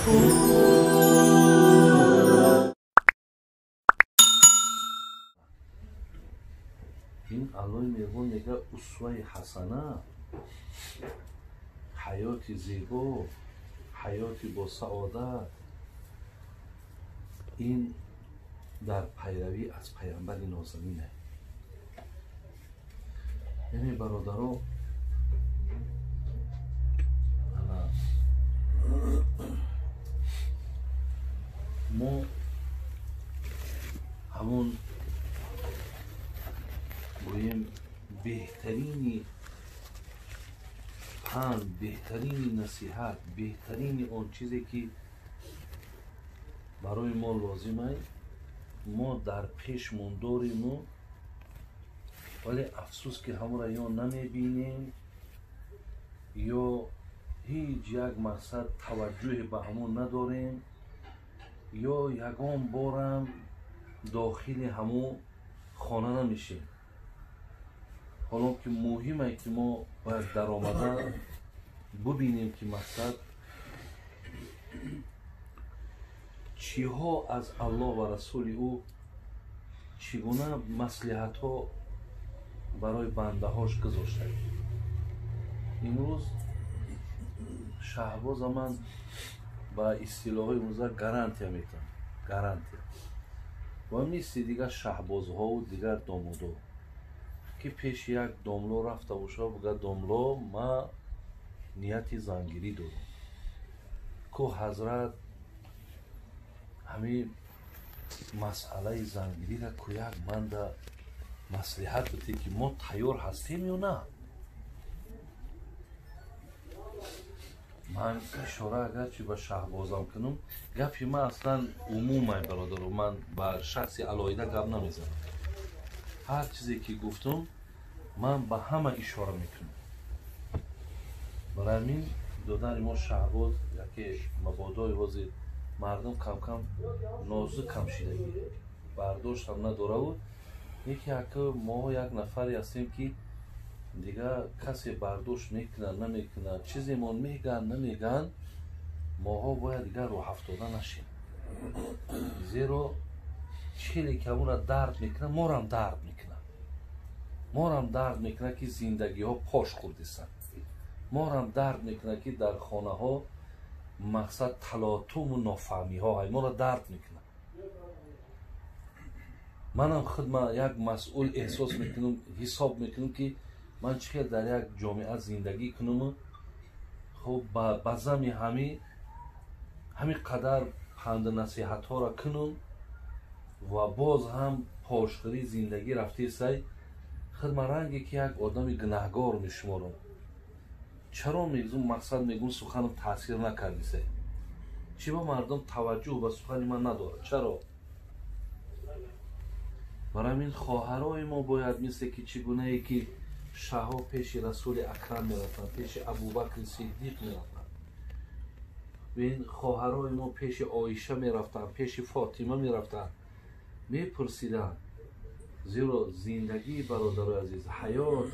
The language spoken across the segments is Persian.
این علای میرگون میگه اسوه حسنه، حیات زیبا، حیات با سعادت، این در پیروی از پیامبر نازنینه. یعنی برادران ما همون گوییم بهترین پند، بهترین نصیحت، بهترین اون چیزی که برای ما لازمه ما در پیشمون داریم، ولی افسوس که همون را یا نمیبینیم یا هیچ یک مقصد توجه به همون نداریم، یا یگان بارم داخل همون خانه نمیشیم. حالا که مهمه که ما باید در آمده ببینیم که مقصد چی ها از الله و رسول او چگونه مصلحت ها برای بنده هاش گذاشته. امروز شهباز من با اصطلاح امروزه گارانتی میتونم، گارانتی و میستی دیگر شهباز ها و دیگر دامودا که پیش یک داملو رفته باشه بگه داملو ما نیتی زنگیری دارم که حضرت همین مسئله زنگیری را که یک من در مصلحت بودی که ما تیار هستیم یا نه. من اشاره اگرچه به شهبازم کنم گپی من اصلا عمومه برادر، من با شخصی علایده گپ نمیزنم. هر چیزی که گفتم من به همه اشاره میکنم. برای همین دادن ما شهباز یکی مبادای وازی مردم کم کم نازک کم شدگی برداشت هم نداره بود. یکی ما یک نفری هستیم که دیگه کسی برداشت میکنه نمیکنه، چیزی ما میگن نمیگن، ماها باید دیگه رو افتاده نشیم، زیرا چیلی که اون را درد میکنه ما را هم درد میکنه، ما را هم درد میکنه که زندگی ها پاش خوردیستن، ما را هم درد میکنه که در خانه ها مقصد تلاطم و نافهمی ها های ما را درد میکنه. منم خود من یک مسئول احساس میکنم، حساب میکنم که من چقدر در یک جامعه زندگی کنم، خب با زمی همین قدر پند نصیحت ها را کنم و باز هم پاشخوری زندگی رفته سای خود من رنگی که یک آدم گناهگار میشمارم. چرا میگم مقصد میگم سخنم تاثیر نکردی سای چی با مردم توجه به سخن من نداره؟ چرا؟ برای این خواهرای ما باید مثل که چگونه ای که شهها پیش رسول اکرم میرفتن، پیش ابوبکر صدیق میرفتن، و این خواهرای ما پیش عایشه میرفتن، پیش فاطمه میرفتن، میپرسیدن. زیرا زندگی برادر عزیز، حیات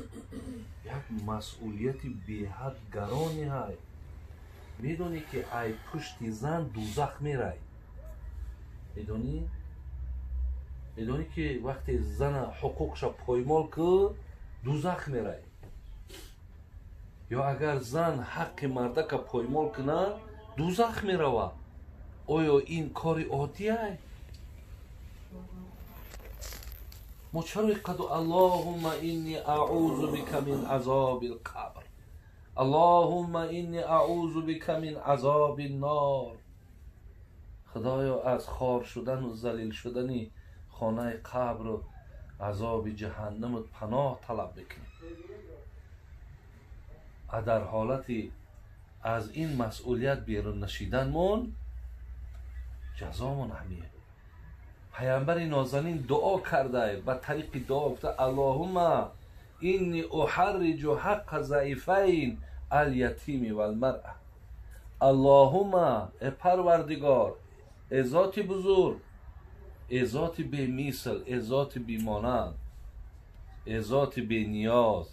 یک مسئولیت بی‌حد گرانی های. میدونی که ای پشت زن دوزخ میره. میدونی که وقتی زن حقوقش پایمال که دوزخ میره، یا اگر زن حق مردک پایمال کنه دوزخ میره. آیا این کار عادی است؟ ما چرا قد اللهم انی اعوذ بک من عذاب القبر، اللهم انی اعوذ بک من عذاب النار. خدایا از خار شدن و ذلیل شدن خانه قبر و عذاب جهنم پناه طلب بکنیم. در حالتی از این مسئولیت بیرون نشیدن من جزامون همیه. پیامبر نازنین دعا کرده، به طریق دعا گفته اللهم اینی احرج حق ضعیفین الیتیم و المرأه. اللهم ای پروردگار، ای ذات بزرگ، ای ذات بی مثل، ای ذات بی مانند، ای ذات بی نیاز،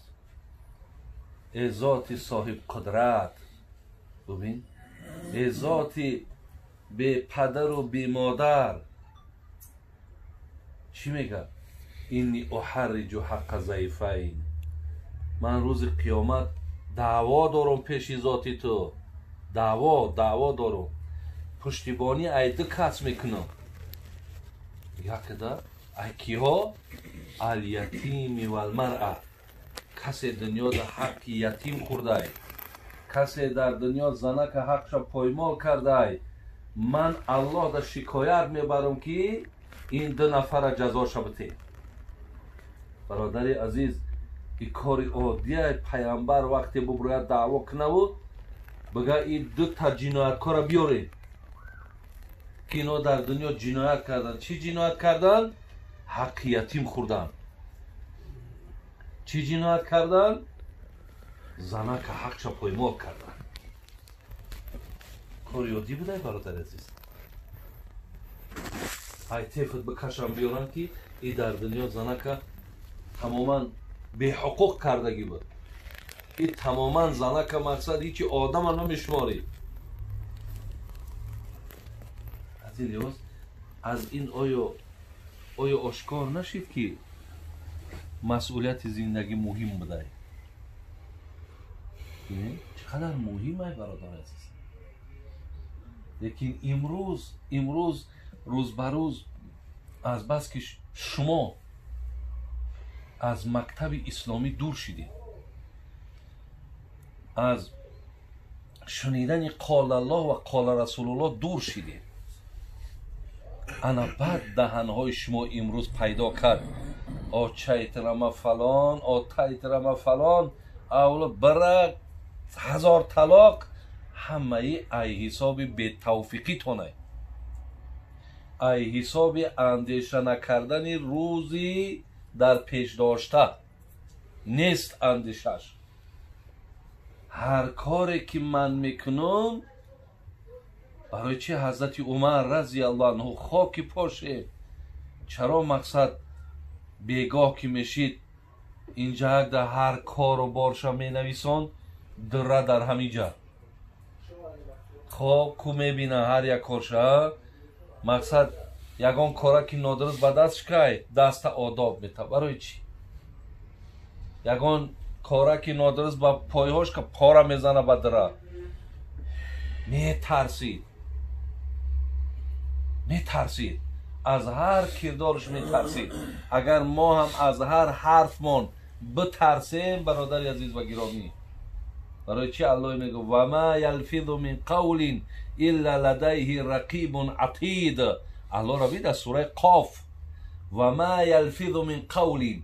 ای ذات صاحب قدرت، ببین ای ذات به پدر و به مادر چی میگه؟ اینی احرج حق ضعیفین، من روز قیامت دعوا دارم پیش ذات تو، دعوا دارم، پشتیبانی ایده کس میکنم. یک ده ایکی ها الیتیم و المرأه، کسی دنیا در حق یتیم خورده، کسی در دنیا زنک حقش پایمال کرده، من الله در شکایت میبرم که این دو نفر جزاش بده. برادر عزیز، این کار عادیه. پیامبر وقتی ببراید دعوا کنه بود بگه این دو تا جنایتکار بیارین که اینا در دنیا جنایت کردن. چی جنایت کردن؟ حق یتیم خوردن. چی جنایت کردن؟ زنه که حقش پایمال کردن. کار عادی بوده برادر عزیز. های تیفت بکشم بیارن که این در دنیا زنه که تماما به حقوق کردگی بود. این تماما زنه که مقصد هیچی آدم هم نمیشماری. از این لحاظ از این آیا آشکار نشید که مسئولیت زندگی مهم بوده؟ چقدر مهمه برادر عزیز. لیکن امروز روز به روز از بس که شما از مکتب اسلامی دور شدید، از شنیدن قال الله و قال رسول الله دور شدید، انا بعد دهنهای شما امروز پیدا کرد چیترم فلان تیترم فلان اولا برق 1000 طلاق، همه ای حساب به توفیقی تونه، ای حساب اندیشه نکردن روزی در پیش داشته نیست. اندیشش هر کاری که من میکنم برای چی حضرت عمر رضی الله عنه خاک پاشه، چرا مقصد بیگاه که میشید اینجا در هر کار و بارشا می نویسان دره در همینجا خواب کو میبینه هر یک کارشا مقصد یگان کارا که نادرست به دستش که دست آداب میته. برای چی؟ یگان کارا که نادرست به پایهاش که پارا میزنه به دره. میترسید از هر کردارش میترسید. اگر ما هم از هر حرفمان بترسیم برادر عزیز و گرامی، برای چی الله میگه و ما یلفظ من قول الا لدیه رقیب عتید. الله را بید از سوره قاف و ما یلفظ من قول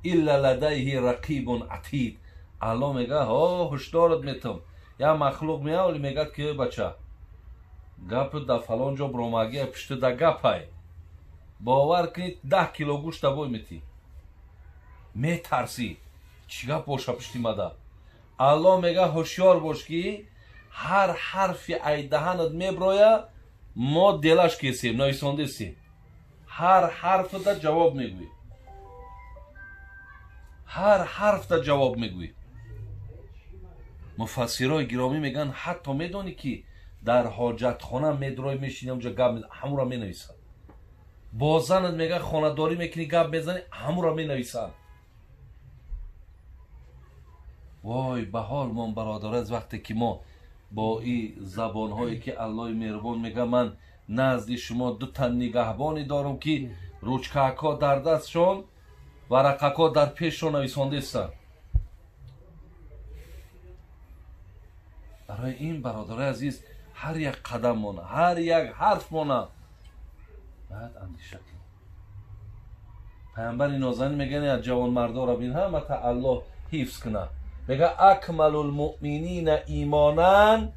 الا لدیه رقیب عتید. الله میگه هشدارت میتم. یا مخلوق میاولی میگه که بچه گپ در فلان جا برامگی پشت در گپای باور کنید 10 کیلو گوشت بای میتی. میترسی چی گپ باشه پشتی مده. الله میگه هوشیار باش که هر حرفی ای دهنت میبرویه ما دلش کسیم نویسانده سیم. هر حرف تا جواب میگوی، هر حرف تا جواب میگوی. مفسرای گرامی میگن حتی میدونی که در حاجت خانه میدروی میشینی اونجا گپ همون را مینویسن. با زنت میگه خانه داری میکنی گپ میزنی همون را مینویسن. وای به حال من برادر از وقتی که ما با این زبان هایی که الله مهربان میگه من نزد شما 2 تا نگهبانی دارم که روچکاکا در دستشون ورقاکا در پیششون نویسانده است. برای این برادر عزیز هر یک قدم مونه، هر یک حرف مونه باید اندیشه کنیم. پیامبر نازنین میگه از جوان مردا را بین هم تا الله حفظ کنه. میگه اکمل المؤمنین ایمانا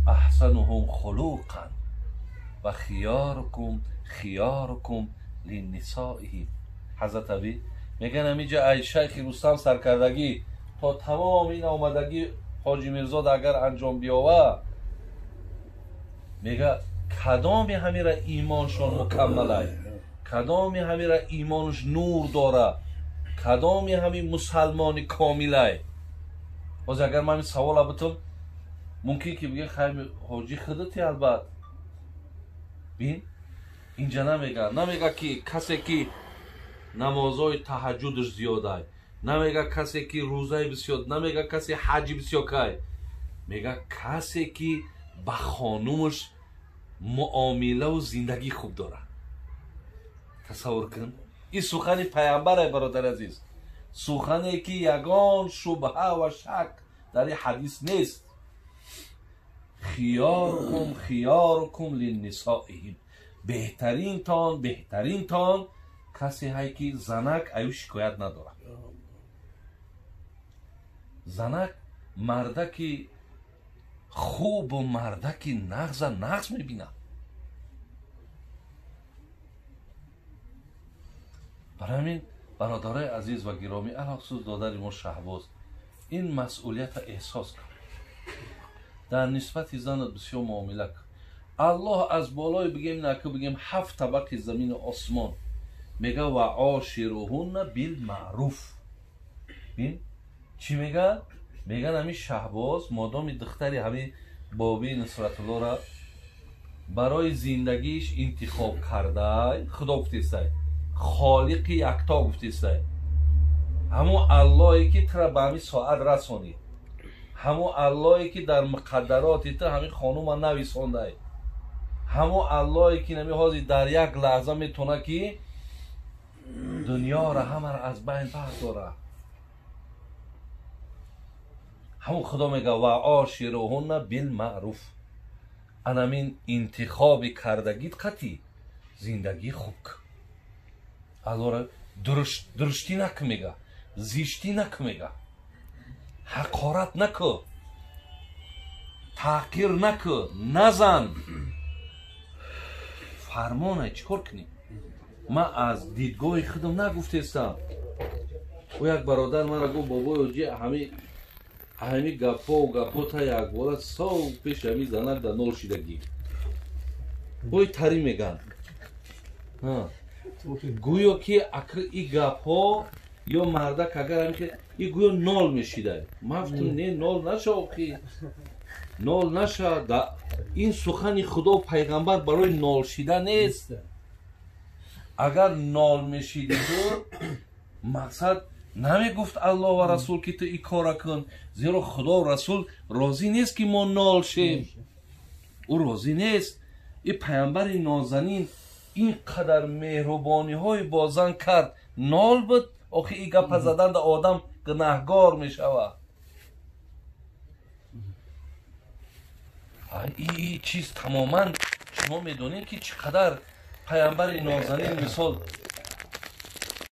احسنهم خلقا و خیارکم للنسائهم. حضرت علی میگن همینجا ای شیخ رستم سرکردگی تا تمام این آمدگی حاجی میرزاد اگر انجام بیاوه میگه کدام همین را ایمانشان مکمله، کدام همین را ایمانش نور داره، کدام همین مسلمان کامله. باز اگر من سوال بتم ممکن که بگه خیلی حاجی خودتی البته بین اینجا نمیگه که کسی که نمازهای تهجدش زیاده، نمیگه کسی که روزه بسیار، نمیگه کسی حج بسیار که، میگه کسی که با خانومش معامله و زندگی خوب داره. تصور کن این سخن پیامبر برادر عزیز، سخنی که یگان شبهه و شک در این حدیث نیست. خیارکم للنسائهم، بهترین تان کسی هایی که زنک ایو شکایت نداره. زنک مرده که خوب و مرده که نغز میبینه. برای همین برادرای عزیز و گرامی، الخصوص دادر ما شهباز این مسئولیت احساس کن، در نسبت زنت بسیار معامله کن. الله از بالای بگیم نه که بگیم 7 طبق زمین و آسمان میگه و عاشرهن بالمعروف. بین چی میگه؟ میگن همین شهباز مادام دختری همین بابی نصرت الله را برای زندگیش انتخاب کرده، خدا گفتیسته، خالق یکتا گفتیسته، همون اللهی که ترا به همین ساعت رسونی، همون اللهی که در مقدرات تو همین خانوم نویسونده، همون اللهی که نمی حاضر در یک لحظه میتونه که دنیا را همه را از بین برداره. همون خدا میگه و عاشرهن بالمعروف. انامین انتخاب کردگیت قطعی زندگی خوب کن. الله درشتی نک میگه، زیشتی نک میگه، حقارت نکن، تحقیر نکن، نزن. فرمانه چیکار کنی؟ من از دیدگاه خودم نگفتستم. او یک برادر مرا گفت بابا اوجی همین گپا تا یک بار سال پیش همین زنک در نورشیدگی بای تری میگن گویا که اکر ای گپا یا مردک اگر همین که ای گویا نال میشیده. من گفتم نه نال نشه آخی، نال نشه. این سخن خدا و پیغمبر برای نال شیده نیست. اگر نال میشیدی تو مقصد نمی گفت الله و رسول که تو ای کار کن، زیرا خدا و رسول راضی نیست که ما نال شیم. او راضی نیست. این پیامبر نازنین اینقدر مهربانی های با زن کرد، نال بود. آخه این گپ زدن در آدم گناهگار می شود. این چیز تماما شما میدونید که چقدر پیامبر نازنین مثال